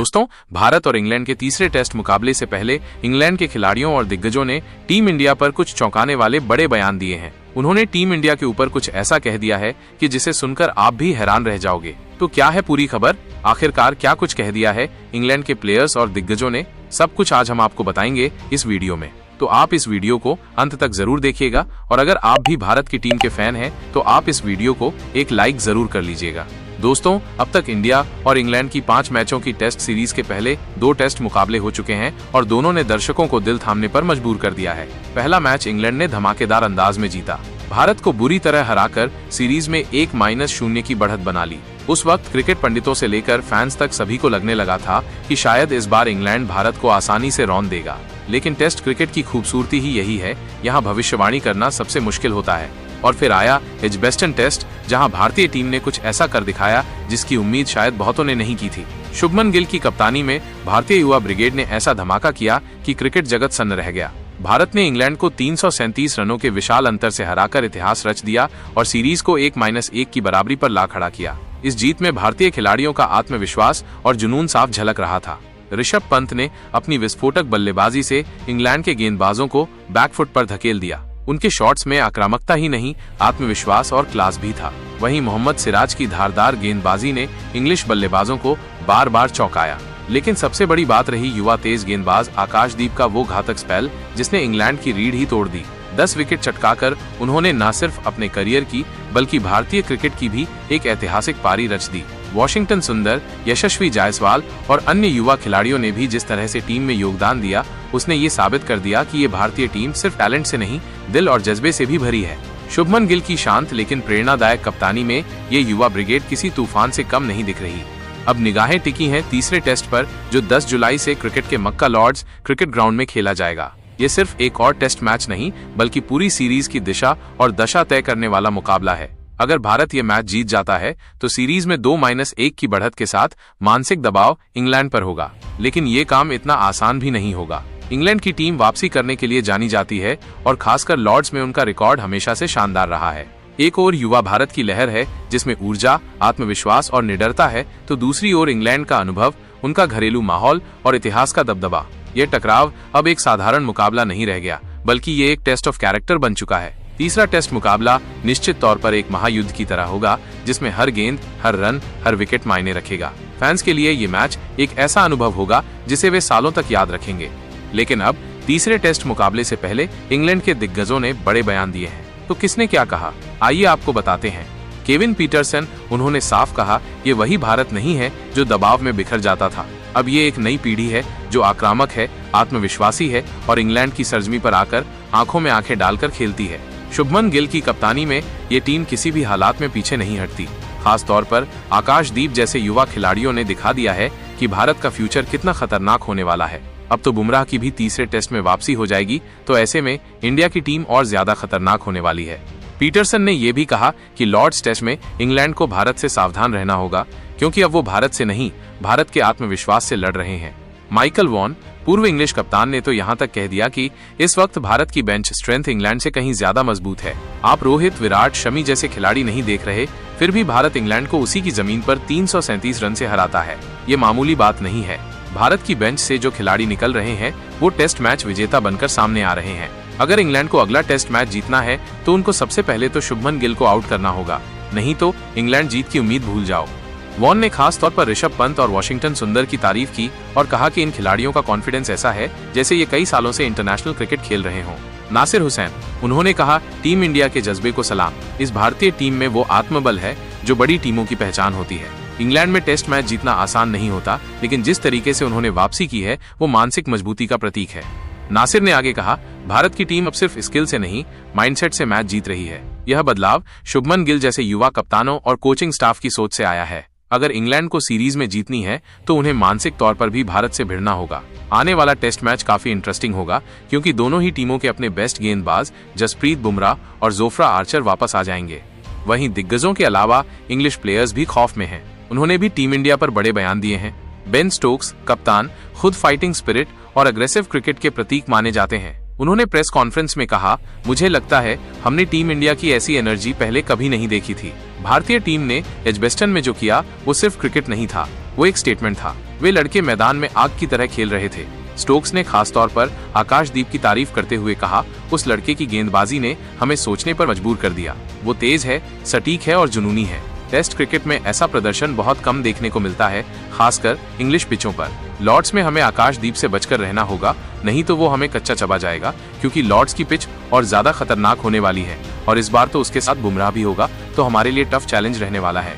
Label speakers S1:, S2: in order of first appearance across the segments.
S1: दोस्तों, भारत और इंग्लैंड के तीसरे टेस्ट मुकाबले से पहले इंग्लैंड के खिलाड़ियों और दिग्गजों ने टीम इंडिया पर कुछ चौंकाने वाले बड़े बयान दिए हैं। उन्होंने टीम इंडिया के ऊपर कुछ ऐसा कह दिया है कि जिसे सुनकर आप भी हैरान रह जाओगे। तो क्या है पूरी खबर? आखिरकार क्या कुछ कह दिया है इंग्लैंड के प्लेयर्स और दिग्गजों ने? सब कुछ आज हम आपको बताएंगे इस वीडियो में, तो आप इस वीडियो को अंत तक जरूर देखिएगा। और अगर आप भी भारत की टीम के फैन हैं तो आप इस वीडियो को एक लाइक जरूर कर लीजिएगा। दोस्तों, अब तक इंडिया और इंग्लैंड की 5 मैचों की टेस्ट सीरीज के पहले 2 टेस्ट मुकाबले हो चुके हैं और दोनों ने दर्शकों को दिल थामने पर मजबूर कर दिया है। पहला मैच इंग्लैंड ने धमाकेदार अंदाज में जीता, भारत को बुरी तरह हराकर सीरीज में 1-0 की बढ़त बना ली। उस वक्त क्रिकेट पंडितों से लेकर फैंस तक सभी को लगने लगा था कि शायद इस बार इंग्लैंड भारत को आसानी से रौंद देगा। लेकिन टेस्ट क्रिकेट की खूबसूरती ही यही है, यहाँ भविष्यवाणी करना सबसे मुश्किल होता है। और फिर आया एजबेस्टन टेस्ट, जहां भारतीय टीम ने कुछ ऐसा कर दिखाया जिसकी उम्मीद शायद बहुतों ने नहीं की थी। शुभमन गिल की कप्तानी में भारतीय युवा ब्रिगेड ने ऐसा धमाका किया कि क्रिकेट जगत सन्न रह गया। भारत ने इंग्लैंड को 337 रनों के विशाल अंतर से हराकर इतिहास रच दिया और सीरीज को 1-1 की बराबरी पर ला खड़ा किया। इस जीत में भारतीय खिलाड़ियों का आत्मविश्वास और जुनून साफ झलक रहा था। ऋषभ पंत ने अपनी विस्फोटक बल्लेबाजी से इंग्लैंड के गेंदबाजों को बैकफुट पर धकेल दिया। उनके शॉट्स में आक्रामकता ही नहीं, आत्मविश्वास और क्लास भी था। वहीं मोहम्मद सिराज की धारदार गेंदबाजी ने इंग्लिश बल्लेबाजों को बार बार चौंकाया। लेकिन सबसे बड़ी बात रही युवा तेज गेंदबाज आकाशदीप का वो घातक स्पेल जिसने इंग्लैंड की रीढ़ ही तोड़ दी। 10 विकेट चटकाकर उन्होंने न सिर्फ अपने करियर की बल्कि भारतीय क्रिकेट की भी एक ऐतिहासिक पारी रच दी। वॉशिंगटन सुंदर, यशस्वी जायसवाल और अन्य युवा खिलाड़ियों ने भी जिस तरह से टीम में योगदान दिया, उसने ये साबित कर दिया कि ये भारतीय टीम सिर्फ टैलेंट से नहीं, दिल और जज्बे से भी भरी है। शुभमन गिल की शांत लेकिन प्रेरणादायक कप्तानी में ये युवा ब्रिगेड किसी तूफान से कम नहीं दिख रही। अब निगाहें टिकी हैं तीसरे टेस्ट पर, जो 10 जुलाई से क्रिकेट के मक्का लॉर्ड्स क्रिकेट ग्राउंड में खेला जाएगा। ये सिर्फ एक और टेस्ट मैच नहीं, बल्कि पूरी सीरीज की दिशा और दशा तय करने वाला मुकाबला है। अगर भारत ये मैच जीत जाता है तो सीरीज में 2-1 की बढ़त के साथ मानसिक दबाव इंग्लैंड पर होगा। लेकिन ये काम इतना आसान भी नहीं होगा। इंग्लैंड की टीम वापसी करने के लिए जानी जाती है और खासकर लॉर्ड्स में उनका रिकॉर्ड हमेशा से शानदार रहा है। एक ओर युवा भारत की लहर है जिसमें ऊर्जा, आत्मविश्वास और निडरता है, तो दूसरी ओर इंग्लैंड का अनुभव, उनका घरेलू माहौल और इतिहास का दबदबा। ये टकराव अब एक साधारण मुकाबला नहीं रह गया, बल्कि ये एक टेस्ट ऑफ कैरेक्टर बन चुका है। तीसरा टेस्ट मुकाबला निश्चित तौर पर एक महायुद्ध की तरह होगा, जिसमें हर गेंद, हर रन, हर विकेट मायने रखेगा। फैंस के लिए ये मैच एक ऐसा अनुभव होगा जिसे वे सालों तक याद रखेंगे। लेकिन अब तीसरे टेस्ट मुकाबले से पहले इंग्लैंड के दिग्गजों ने बड़े बयान दिए हैं। तो किसने क्या कहा, आइए आपको बताते हैं। केविन पीटरसन, उन्होंने साफ कहा, ये वही भारत नहीं है जो दबाव में बिखर जाता था। अब ये एक नई पीढ़ी है जो आक्रामक है, आत्मविश्वासी है और इंग्लैंड की सरजमी पर आकर आंखों में आंखें डालकर खेलती है। शुभमन गिल की कप्तानी में ये टीम किसी भी हालात में पीछे नहीं हटती। खास तौर पर आकाशदीप जैसे युवा खिलाड़ियों ने दिखा दिया है कि भारत का फ्यूचर कितना खतरनाक होने वाला है। अब तो बुमराह की भी तीसरे टेस्ट में वापसी हो जाएगी, तो ऐसे में इंडिया की टीम और ज्यादा खतरनाक होने वाली है। पीटरसन ने यह भी कहा कि लॉर्ड्स टेस्ट में इंग्लैंड को भारत से सावधान रहना होगा, क्योंकि अब वो भारत से नहीं, भारत के आत्मविश्वास से लड़ रहे हैं। माइकल वॉन, पूर्व इंग्लिश कप्तान, ने तो यहाँ तक कह दिया कि इस वक्त भारत की बेंच स्ट्रेंथ इंग्लैंड से कहीं ज्यादा मजबूत है। आप रोहित, विराट, शमी जैसे खिलाड़ी नहीं देख रहे, फिर भी भारत इंग्लैंड को उसी की जमीन पर 337 रन से हराता है। ये मामूली बात नहीं है। भारत की बेंच से जो खिलाड़ी निकल रहे हैं वो टेस्ट मैच विजेता बनकर सामने आ रहे हैं। अगर इंग्लैंड को अगला टेस्ट मैच जीतना है तो उनको सबसे पहले तो शुभमन गिल को आउट करना होगा, नहीं तो इंग्लैंड जीत की उम्मीद भूल जाओ। वॉन ने खास तौर पर ऋषभ पंत और वॉशिंगटन सुंदर की तारीफ की और कहा कि इन खिलाड़ियों का कॉन्फिडेंस ऐसा है जैसे ये कई सालों से इंटरनेशनल क्रिकेट खेल रहे हों। नासिर हुसैन, उन्होंने कहा, टीम इंडिया के जज्बे को सलाम। इस भारतीय टीम में वो आत्मबल है जो बड़ी टीमों की पहचान होती है। इंग्लैंड में टेस्ट मैच जीतना आसान नहीं होता, लेकिन जिस तरीके से उन्होंने वापसी की है वो मानसिक मजबूती का प्रतीक है। नासिर ने आगे कहा, भारत की टीम अब सिर्फ स्किल से नहीं, माइंडसेट से मैच जीत रही है। यह बदलाव शुभमन गिल जैसे युवा कप्तानों और कोचिंग स्टाफ की सोच से आया है। अगर इंग्लैंड को सीरीज में जीतनी है तो उन्हें मानसिक तौर पर भी भारत से भिड़ना होगा। आने वाला टेस्ट मैच काफी इंटरेस्टिंग होगा, क्योंकि दोनों ही टीमों के अपने बेस्ट गेंदबाज जसप्रीत बुमराह और जोफ्रा आर्चर वापस आ जाएंगे। वहीं दिग्गजों के अलावा इंग्लिश प्लेयर्स भी खौफ में हैं। उन्होंने भी टीम इंडिया पर बड़े बयान दिए हैं। बेन स्टोक्स, कप्तान, खुद फाइटिंग स्पिरिट और अग्रेसिव क्रिकेट के प्रतीक माने जाते हैं। उन्होंने प्रेस कॉन्फ्रेंस में कहा, मुझे लगता है हमने टीम इंडिया की ऐसी एनर्जी पहले कभी नहीं देखी थी। भारतीय टीम ने एजबेस्टन में जो किया वो सिर्फ क्रिकेट नहीं था, वो एक स्टेटमेंट था। वे लड़के मैदान में आग की तरह खेल रहे थे। स्टोक्स ने खासतौर पर आकाशदीप की तारीफ करते हुए कहा, उस लड़के की गेंदबाजी ने हमें सोचने पर मजबूर कर दिया। वो तेज है, सटीक है और जुनूनी है। टेस्ट क्रिकेट में ऐसा प्रदर्शन बहुत कम देखने को मिलता है, खासकर इंग्लिश पिचों पर। लॉर्ड्स में हमें आकाशदीप से बचकर रहना होगा, नहीं तो वो हमें कच्चा चबा जाएगा, क्योंकि लॉर्ड्स की पिच और ज्यादा खतरनाक होने वाली है और इस बार तो उसके साथ बुमराह भी होगा, तो हमारे लिए टफ चैलेंज रहने वाला है।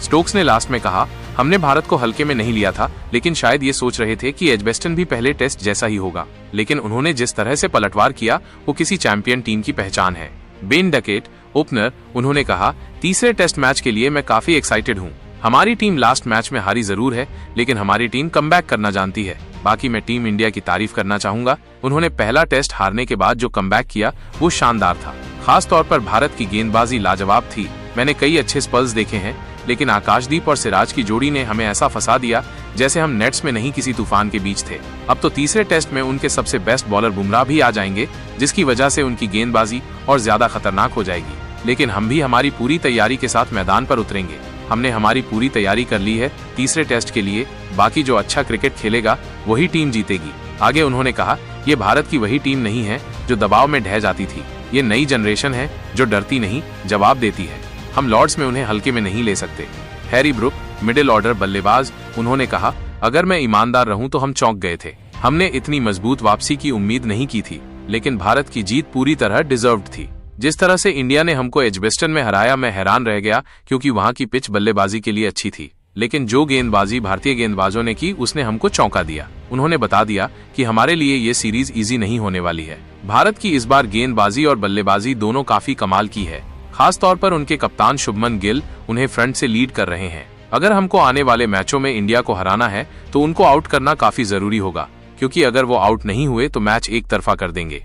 S1: स्टोक्स ने लास्ट में कहा, हमने भारत को हल्के में नहीं लिया था, लेकिन शायद ये सोच रहे थे कि एजबेस्टन भी पहले टेस्ट जैसा ही होगा, लेकिन उन्होंने जिस तरह से पलटवार किया वो किसी चैंपियन टीम की पहचान है। बेन डकेट, ओपनर, उन्होंने कहा, तीसरे टेस्ट मैच के लिए मैं काफी एक्साइटेड हूँ। हमारी टीम लास्ट मैच में हारी जरूर है, लेकिन हमारी टीम कमबैक करना जानती है। बाकी मैं टीम इंडिया की तारीफ करना चाहूंगा। उन्होंने पहला टेस्ट हारने के बाद जो कमबैक किया वो शानदार था। खास तौर पर भारत की गेंदबाजी लाजवाब थी। मैंने कई अच्छे स्पेल्स देखे हैं, लेकिन आकाशदीप और सिराज की जोड़ी ने हमें ऐसा फंसा दिया जैसे हम नेट्स में नहीं किसी तूफान के बीच थे। अब तो तीसरे टेस्ट में उनके सबसे बेस्ट बॉलर बुमराह भी आ जाएंगे, जिसकी वजह से उनकी गेंदबाजी और ज्यादा खतरनाक हो जाएगी। लेकिन हम भी हमारी पूरी तैयारी के साथ मैदान पर उतरेंगे। हमने हमारी पूरी तैयारी कर ली है तीसरे टेस्ट के लिए। बाकी जो अच्छा क्रिकेट खेलेगा वही टीम जीतेगी। आगे उन्होंने कहा, ये भारत की वही टीम नहीं है जो दबाव में ढह जाती थी। ये नई जनरेशन है जो डरती नहीं, जवाब देती है। हम लॉर्ड्स में उन्हें हल्के में नहीं ले सकते। हैरी ब्रुक, मिडिल ऑर्डर बल्लेबाज, उन्होंने कहा, अगर मैं ईमानदार रहूं तो हम चौंक गए थे। हमने इतनी मजबूत वापसी की उम्मीद नहीं की थी, लेकिन भारत की जीत पूरी तरह डिजर्व्ड थी। जिस तरह से इंडिया ने हमको एजबेस्टन में हराया, मैं हैरान रह गया, क्योंकि वहां की पिच बल्लेबाजी के लिए अच्छी थी। लेकिन जो गेंदबाजी भारतीय गेंदबाजों ने की उसने हमको चौंका दिया। उन्होंने बता दिया कि हमारे लिए ये सीरीज इजी नहीं होने वाली है। भारत की इस बार गेंदबाजी और बल्लेबाजी दोनों काफी कमाल की है। खास तौर पर उनके कप्तान शुभमन गिल उन्हें फ्रंट से लीड कर रहे हैं। अगर हमको आने वाले मैचों में इंडिया को हराना है तो उनको आउट करना काफी जरूरी होगा, क्योंकि अगर वो आउट नहीं हुए तो मैच एक तरफा कर देंगे।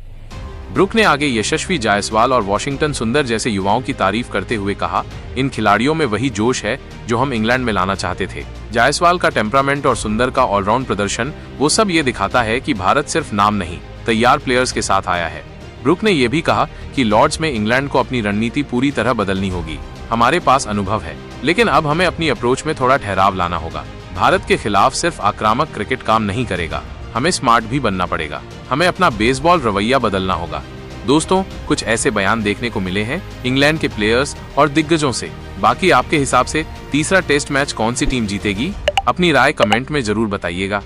S1: ब्रुक ने आगे यशस्वी जायसवाल और वॉशिंगटन सुंदर जैसे युवाओं की तारीफ करते हुए कहा, इन खिलाड़ियों में वही जोश है जो हम इंग्लैंड में लाना चाहते थे। जायसवाल का टेम्परामेंट और सुंदर का ऑलराउंड प्रदर्शन, वो सब ये दिखाता है कि भारत सिर्फ नाम नहीं, तैयार प्लेयर्स के साथ आया है। ब्रुक ने यह भी कहा कि लॉर्ड्स में इंग्लैंड को अपनी रणनीति पूरी तरह बदलनी होगी। हमारे पास अनुभव है, लेकिन अब हमें अपनी अप्रोच में थोड़ा ठहराव लाना होगा। भारत के खिलाफ सिर्फ आक्रामक क्रिकेट काम नहीं करेगा, हमें स्मार्ट भी बनना पड़ेगा। हमें अपना बेसबॉल रवैया बदलना होगा। दोस्तों, कुछ ऐसे बयान देखने को मिले हैं इंग्लैंड के प्लेयर्स और दिग्गजों से। बाकी आपके हिसाब से तीसरा टेस्ट मैच कौन सी टीम जीतेगी? अपनी राय कमेंट में जरूर बताइएगा।